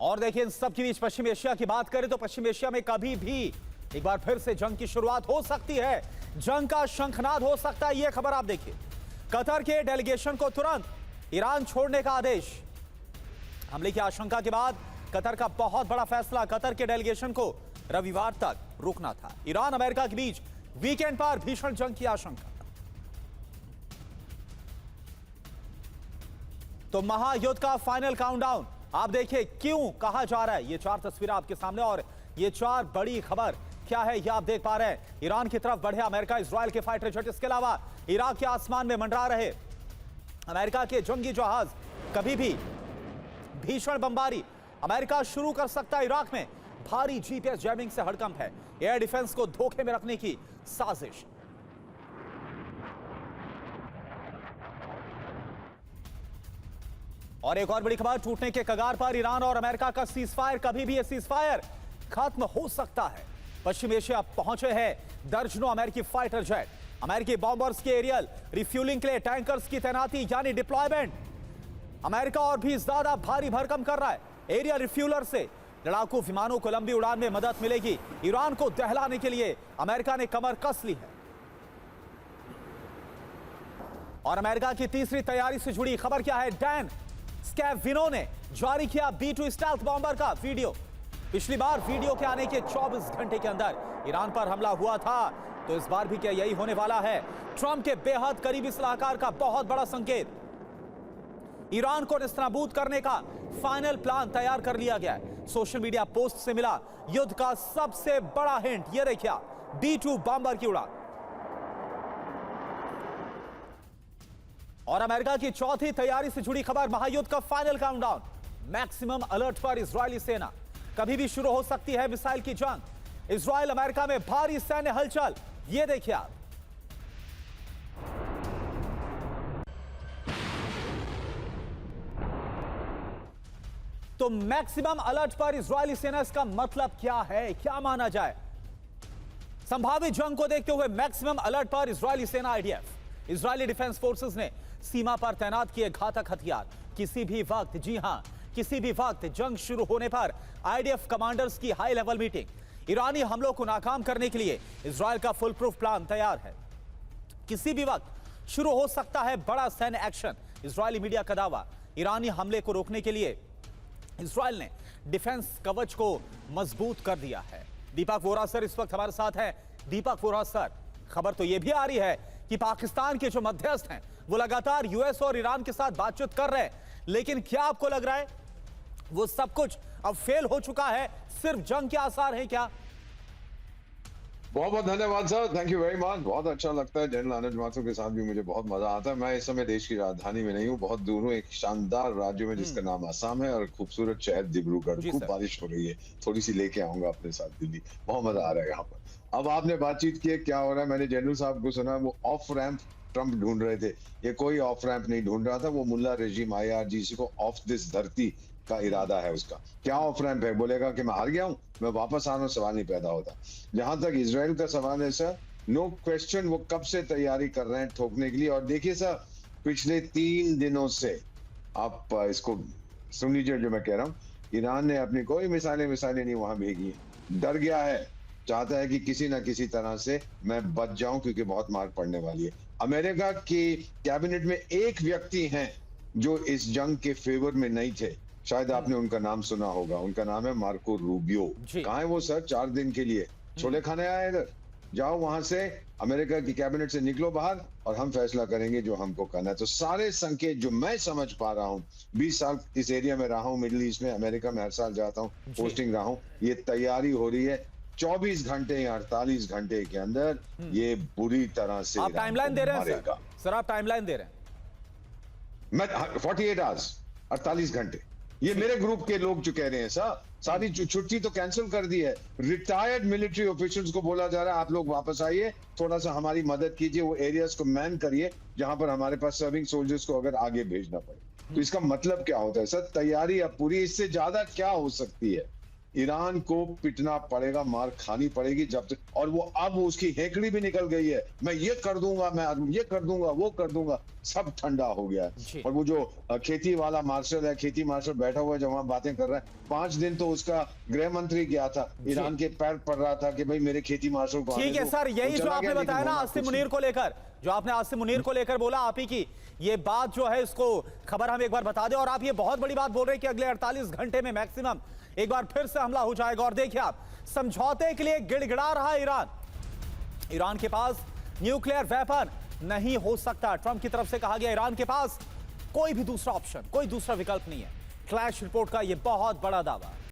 और देखिए इन सब के बीच पश्चिम एशिया की बात करें तो पश्चिम एशिया में कभी भी एक बार फिर से जंग की शुरुआत हो सकती है। जंग का शंखनाद हो सकता है। यह खबर आप देखिए। कतर के डेलीगेशन को तुरंत ईरान छोड़ने का आदेश। हमले की आशंका के बाद कतर का बहुत बड़ा फैसला। कतर के डेलीगेशन को रविवार तक रुकना था। ईरान अमेरिका के बीच वीकेंड पर भीषण जंग की आशंका। तो महायुद्ध का फाइनल काउंटडाउन आप देखिए क्यों कहा जा रहा है। ये चार तस्वीरें आपके सामने और ये चार बड़ी खबर क्या है ये आप देख पा रहे हैं। ईरान की तरफ बढ़े अमेरिका इजराइल के फाइटर जेट। इसके अलावा इराक के आसमान में मंडरा रहे अमेरिका के जंगी जहाज। कभी भी भीषण बमबारी अमेरिका शुरू कर सकता है। इराक में भारी जीपीएस जैमिंग से हड़कंप है। एयर डिफेंस को धोखे में रखने की साजिश। और एक और बड़ी खबर टूटने के कगार पर ईरान और अमेरिका का सीजफायर। कभी भी यह सीजफायर खत्म हो सकता है। पश्चिम एशिया पहुंचे हैं दर्जनों अमेरिकी फाइटर जेट। अमेरिकी बॉम्बर्स के एरियल रिफ्यूलिंग के लिए टैंकर्स की तैनाती यानी डिप्लॉयमेंट। अमेरिका और भी ज्यादा भारी भरकम कर रहा है। एरियल रिफ्यूलर से लड़ाकू विमानों को लंबी उड़ान में मदद मिलेगी। ईरान को दहलाने के लिए अमेरिका ने कमर कस ली है। और अमेरिका की तीसरी तैयारी से जुड़ी खबर क्या है। डैन स्कैविनो ने जारी किया B-2 स्टेल्थ बॉम्बर का वीडियो। पिछली बार वीडियो के आने के 24 घंटे के अंदर ईरान पर हमला हुआ था, तो इस बार भी क्या यही होने वाला है। ट्रंप के बेहद करीबी सलाहकार का बहुत बड़ा संकेत। ईरान को निस्ताबूद करने का फाइनल प्लान तैयार कर लिया गया है। सोशल मीडिया पोस्ट से मिला युद्ध का सबसे बड़ा हिंट। यह देखिए B-2 बॉम्बर की उड़ान। और अमेरिका की चौथी तैयारी से जुड़ी खबर। महायुद्ध का फाइनल काउंटडाउन। मैक्सिमम अलर्ट पर इजरायली सेना। कभी भी शुरू हो सकती है मिसाइल की जंग। इजराइल अमेरिका में भारी सैन्य हलचल। यह देखिए आप। तो मैक्सिमम अलर्ट पर इजरायली सेना, इसका मतलब क्या है, क्या माना जाए। संभावित जंग को देखते हुए मैक्सिमम अलर्ट पर इजरायली सेना आईडीएफ। इजरायली डिफेंस फोर्सेस ने सीमा पर तैनात किए घातक हथियार। किसी भी वक्त, जी हां, किसी भी वक्त जंग शुरू होने पर आईडीएफ कमांडर्स की हाई लेवल मीटिंग। ईरानी हमलों को नाकाम करने के लिए इजरायल का फुल प्रूफ प्लान तैयार है। किसी भी वक्त शुरू हो सकता है बड़ा सैन्य एक्शन। इजरायली मीडिया का दावा। ईरानी हमले को रोकने के लिए इजरायल ने डिफेंस कवच को मजबूत कर दिया है। दीपक वोरा सर इस वक्त हमारे साथ हैं। दीपक वोरा सर, खबर तो यह भी आ रही है कि पाकिस्तान के जो मध्यस्थ हैं वो लगातार यूएस और ईरान के साथ बातचीत कर रहे हैं, लेकिन क्या आपको लग रहा है वो सब कुछ अब फेल हो चुका है, सिर्फ जंग के आसार हैं क्या? बहुत बहुत धन्यवाद sir, thank you very much. बहुत अच्छा लगता है जनरल आनंद माथुर के साथ भी मुझे बहुत मजा आता है। मैं इस समय देश की राजधानी में नहीं हूँ, बहुत दूर हूँ, एक शानदार राज्य में जिसका नाम आसाम है और खूबसूरत शहर डिब्रूगढ़। खूब बारिश हो रही है, थोड़ी सी लेके आऊंगा अपने साथ दिल्ली। बहुत मजा आ रहा है यहाँ पर। अब आपने बातचीत की क्या हो रहा है, मैंने जनरल साहब को सुना वो ऑफ रैंप ट्रंप ढूंढ रहे थे। ये कोई ऑफ रैंप नहीं ढूंढ रहा था, वो मुल्ला रेजिम IRGC को ऑफ दिस धरती का इरादा है उसका। क्या ऑफ रैंप है? बोलेगा कि मैं हार गया हूं, मैं वापस आ रहा हूं, सवाल नहीं पैदा होता। जहां तक इजराइल का सवाल है सर, नो क्वेश्चन वो कब से तैयारी कर रहे हैं ठोकने के लिए। और देखिए सर, पिछले 3 दिनों से आप इसको सुन लीजिए जो मैं कह रहा हूँ। ईरान ने अपनी कोई मिसाइलें नहीं वहां भेजी है। डर गया है, चाहता है कि किसी ना किसी तरह से मैं बच जाऊं क्योंकि बहुत मार पड़ने वाली है। अमेरिका की कैबिनेट में एक व्यक्ति हैं जो इस जंग के फेवर में नहीं थे, शायद आपने उनका नाम सुना होगा। उनका नाम है मार्को रूबियो। कहाँ है वो सर? 4 दिन के लिए छोले खाने आए इधर। जाओ वहां से, अमेरिका की कैबिनेट से निकलो बाहर और हम फैसला करेंगे जो हमको करना है। तो सारे संकेत जो मैं समझ पा रहा हूँ, 20 साल इस एरिया में रहा हूँ, मिडिल ईस्ट में, अमेरिका में हर साल जाता हूँ, पोस्टिंग रहा हूँ, ये तैयारी हो रही है। 24 घंटे या 48 घंटे के अंदर ये बुरी तरह से आप टाइमलाइन दे रहे हैं सर? आप टाइमलाइन दे रहे हैं? मैं 48 आवर्स, 48 घंटे। ये मेरे ग्रुप के लोग जो कह रहे हैं सर, सारी छुट्टी तो कैंसिल कर दी है। रिटायर्ड मिलिट्री ऑफिशियल्स को बोला जा रहा है आप लोग वापस आइए, थोड़ा सा हमारी मदद कीजिए, वो एरियाज को मैन करिए जहां पर हमारे पास सर्विंग सोल्जर्स को अगर आगे भेजना पड़े। तो इसका मतलब क्या होता है सर? तैयारी अब पूरी, इससे ज्यादा क्या हो सकती है? ईरान को पिटना पड़ेगा, मार खानी पड़ेगी जब तक। और वो अब उसकी हेकड़ी भी निकल गई है, मैं ये कर दूंगा, मैं ये कर दूंगा, वो कर दूंगा। सब ठंडा हो गया जी। है। और वो जो खेती वाला मार्शल है, खेती मार्शल बैठा हुआ है जो वहां बातें कर रहा है, 5 दिन तो उसका गृह मंत्री गया था, ईरान के पैर पड़ रहा था कि भाई मेरे खेती मार्शल को आने ठीक है दो। सर, वो यही जो चला आपने गया, लेकिन बताया ना होना आसिम कुछ मुनीर को लेकर, जो आपने आसिम मुनीर को लेकर बोला आप ही की ये बात जो है, इसको खबर हम एक बार बता दें। और आप ये बहुत बड़ी बात बोल रहे हैं कि अगले 48 घंटे में मैक्सिमम एक बार फिर से हमला हो जाएगा। और देखिए आप, समझौते के लिए गिड़गिड़ा रहा ईरान। ईरान के पास न्यूक्लियर वेपन नहीं हो सकता, ट्रंप की तरफ से कहा गया। ईरान के पास कोई भी दूसरा ऑप्शन, कोई दूसरा विकल्प नहीं है। फ्लैश रिपोर्ट का यह बहुत बड़ा दावा।